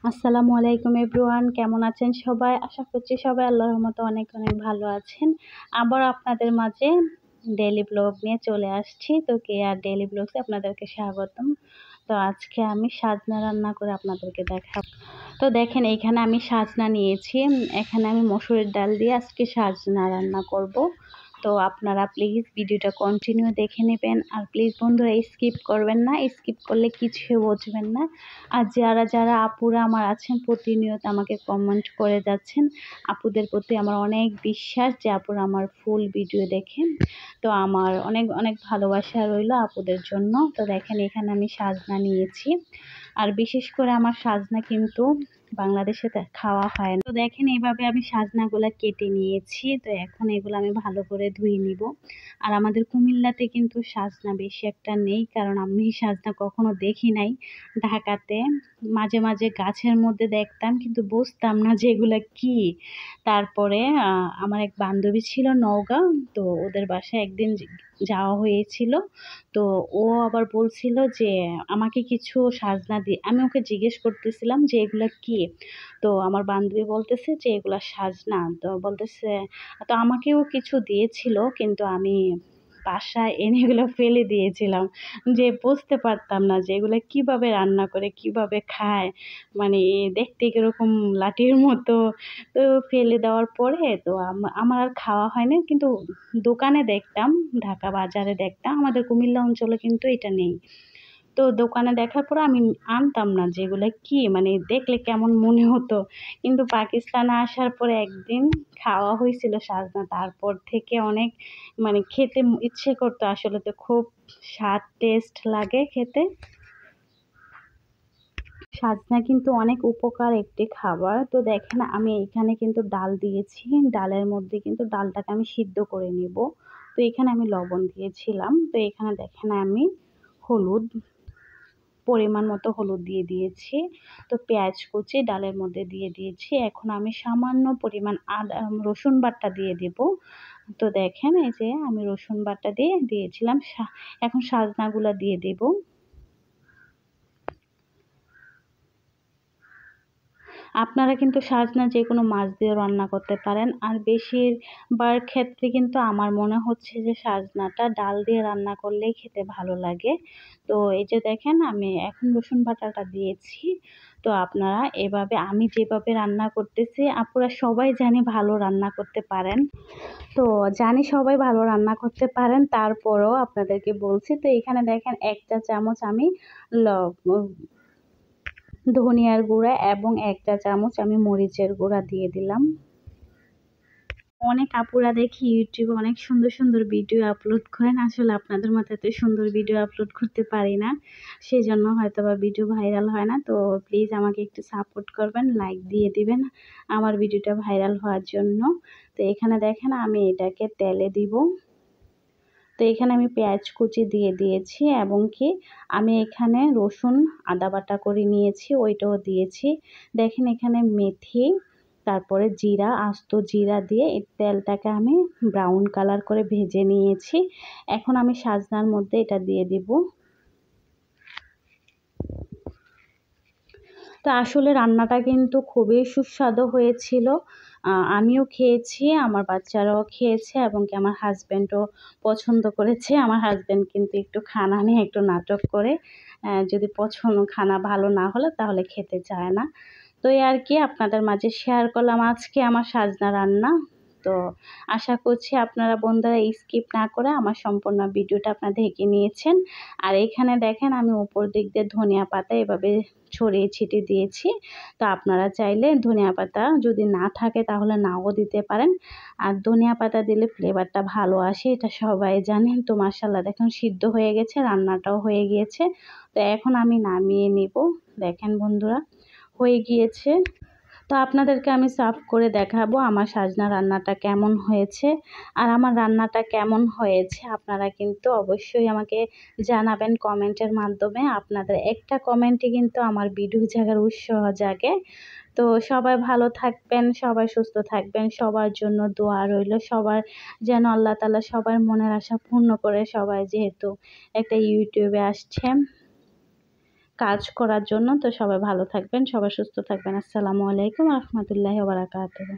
আসসালামু আলাইকুম এভরিওয়ান, কেমন আছেন সবাই? আশা করছি সবাই আল্লাহর রহমতে অনেক অনেক ভালো আছেন। আবার আপনাদের মাঝে ডেইলি ব্লগ নিয়ে চলে আসছি। তো কেয়ার ডেইলি ব্লগসে আপনাদেরকে স্বাগতম। তো আজকে আমি সাজনা রান্না করে আপনাদেরকে দেখাবো। তো দেখেন এইখানে আমি সাজনা নিয়েছি। এখানে আমি মসুরের ডাল দিয়ে আজকে সাজনা রান্না করব। তো আপনারা প্লিজ ভিডিওটা কন্টিনিউ দেখে নেবেন। আর প্লিজ বন্ধুরা স্কিপ করবেন না, স্কিপ করলে কিছু বুঝবেন না। আর যারা আপুরা আমার আছেন প্রতিনিয়ত আমাকে কমেন্ট করে যাচ্ছেন, আপুদের প্রতি আমার অনেক বিশ্বাস যে আপুরা আমার ফুল ভিডিও দেখেন। তো আমার অনেক অনেক ভালোবাসা রইল আপুদের জন্য। তো দেখেন এখানে আমি সাজনা নিয়েছি। আর বিশেষ করে আমার সাজনা কিন্তু বাংলাদেশে খাওয়া হয় না। তো দেখেন এইভাবে আমি সাজনাগুলো কেটে নিয়েছি। তো এখন এগুলো আমি ভালো করে ধুয়ে নিব। আর আমাদের কুমিল্লাতে কিন্তু সাজনা বেশি একটা নেই, কারণ আমি সাজনা কখনো দেখি নাই। ঢাকাতে মাঝে মাঝে গাছের মধ্যে দেখতাম, কিন্তু বুঝতাম না যে এগুলা কি। তারপরে আমার এক বান্ধবী ছিল নওগাঁ, তো ওদের বাসায় একদিন যাওয়া হয়েছিল। তো ও আবার বলছিল যে আমাকে কিছু সাজনা দিয়ে, আমি ওকে জিজ্ঞেস করতেছিলাম যে এগুলা কি। তো আমার বান্ধবী বলতেছে যে এগুলা সাজনা। তো বলতেছে, তো আমাকেও কিছু দিয়েছিল, কিন্তু আমি বাসায় এনে এগুলো ফেলে দিয়েছিলাম, যে বুঝতে পারতাম না যে এগুলো কিভাবে রান্না করে, কিভাবে খায়, মানে দেখতে কিরকম লাঠির মতো। তো ফেলে দেওয়ার পরে তো আমার আর খাওয়া হয় না, কিন্তু দোকানে দেখতাম, ঢাকা বাজারে দেখতাম, আমাদের কুমিল্লা অঞ্চলে কিন্তু এটা নেই। তো দোকানে দেখার পর আমি আনতাম না যে এগুলো কি, মানে দেখলে কেমন মনে হতো। কিন্তু পাকিস্তানে আসার পরে একদিন খাওয়া হয়েছিল সাজনা, তারপর থেকে অনেক মানে খেতে ইচ্ছে করতো আসলে। তো খুব স্বাদ টেস্ট লাগে খেতে। সাজনা কিন্তু অনেক উপকার একটি খাবার। তো দেখেন আমি এখানে কিন্তু ডাল দিয়েছি, ডালের মধ্যে কিন্তু ডালটাকে আমি সিদ্ধ করে নিব। তো এখানে আমি লবণ দিয়েছিলাম। তো এখানে দেখেন আমি হলুদ, পরিমাণ মতো হলুদ দিয়ে দিয়েছি। তো পেঁয়াজ কুচি ডালের মধ্যে দিয়ে দিয়েছি। এখন আমি সামান্য পরিমাণ রসুন বাটা দিয়ে দেব। তো দেখেন এই যে আমি রসুন বাটা দিয়ে দিয়েছিলাম। এখন সাজনাগুলো দিয়ে দেব। আপনারা কিন্তু সাজনা যে কোনো মাছ দিয়ে রান্না করতে পারেন। আর বেশিরভাগ ক্ষেত্রে কিন্তু আমার মনে হচ্ছে যে সাজনাটা ডাল দিয়ে রান্না করলেই খেতে ভালো লাগে। তো এই যে দেখেন আমি এখন রসুন বাটাটা দিয়েছি। তো আপনারা এভাবে আমি যেভাবে রান্না করতেছি, আপুরা সবাই জানি ভালো রান্না করতে পারেন। তো জানি সবাই ভালো রান্না করতে পারেন, তারপরেও আপনাদেরকে বলছি। তো এখানে দেখেন ১ চা চামচ আমি ল ধনিয়ার গুঁড়া এবং ১ চা চামচ আমি মরিচের গুঁড়া দিয়ে দিলাম। অনেক আপুরা দেখি ইউটিউবে অনেক সুন্দর সুন্দর ভিডিও আপলোড করেন, আসলে আপনাদের মতো এত সুন্দর ভিডিও আপলোড করতে পারি না, সেই জন্য হয়তো বা ভিডিও ভাইরাল হয় না। তো প্লিজ আমাকে একটু সাপোর্ট করবেন, লাইক দিয়ে দিবেন আমার ভিডিওটা ভাইরাল হওয়ার জন্য। তো এখানে দেখেন আমি এটাকে তেলে দিব। তো এখানে আমি পেঁয়াজ কুচি দিয়ে দিয়েছি, এবং কি আমি এখানে রসুন আদা বাটা করে নিয়েছি, ওইটাও দিয়েছি। দেখেন এখানে মেথি, তারপরে জিরা, আস্ত জিরা দিয়ে এই তেলটাকে আমি ব্রাউন কালার করে ভেজে নিয়েছি। এখন আমি সাজনার মধ্যে এটা দিয়ে দিব। তো আসলে রান্নাটা কিন্তু খুবই সুস্বাদু হয়েছিল। আমিও খেয়েছি, আমার বাচ্চারাও খেয়েছে, এবং কি আমার হাজব্যান্ডও পছন্দ করেছে। আমার হাজব্যান্ড কিন্তু একটু খানা নিয়ে একটু নাটক করে, যদি খানা ভালো না হলে তাহলে খেতে চায় না। তো এই আর কি আপনাদের মাঝে শেয়ার করলাম আজকে আমার সাজনা রান্না। তো আশা করছি আপনারা বন্ধুরা স্কিপ না করে আমার সম্পূর্ণ ভিডিওটা আপনারা দেখে নিয়েছেন। আর এখানে দেখেন আমি উপর দিক দিয়ে ধনিয়া পাতা এভাবে ছড়িয়ে ছিটিয়ে দিয়েছি। তো আপনারা চাইলে ধনিয়া পাতা যদি না থাকে তাহলে নাও দিতে পারেন। আর ধনিয়া পাতা দিলে ফ্লেভারটা ভালো আসে, এটা সবাই জানেন। তো মাশাআল্লাহ দেখুন সিদ্ধ হয়ে গেছে, রান্নাটাও হয়ে গিয়েছে। তো এখন আমি নামিয়ে নিব। দেখেন বন্ধুরা হয়ে গিয়েছে। তো আপনাদেরকে আমি সার্ভ করে দেখাবো আমার সাজনা রান্নাটা কেমন হয়েছে। আর আমার রান্নাটা কেমন হয়েছে আপনারা কিন্তু অবশ্যই আমাকে জানাবেন কমেন্টের মাধ্যমে। আপনাদের একটা কমেন্টই কিন্তু আমার ভিডিও জাগার উৎসাহ জাগে। তো সবাই ভালো থাকবেন, সবাই সুস্থ থাকবেন, সবার জন্য দোয়া রইল। সবার যেন আল্লাহ তাআলা সবার মনের আশা পূর্ণ করে। সবাই যেহেতু একটা ইউটিউবে আসছে, কাজ করার জন্য। তো সবাই ভালো থাকবেন, সবাই সুস্থ থাকবেন। আসসালামু আলাইকুম রহমতুল্লাহি ওয়া বারাকাতুহু।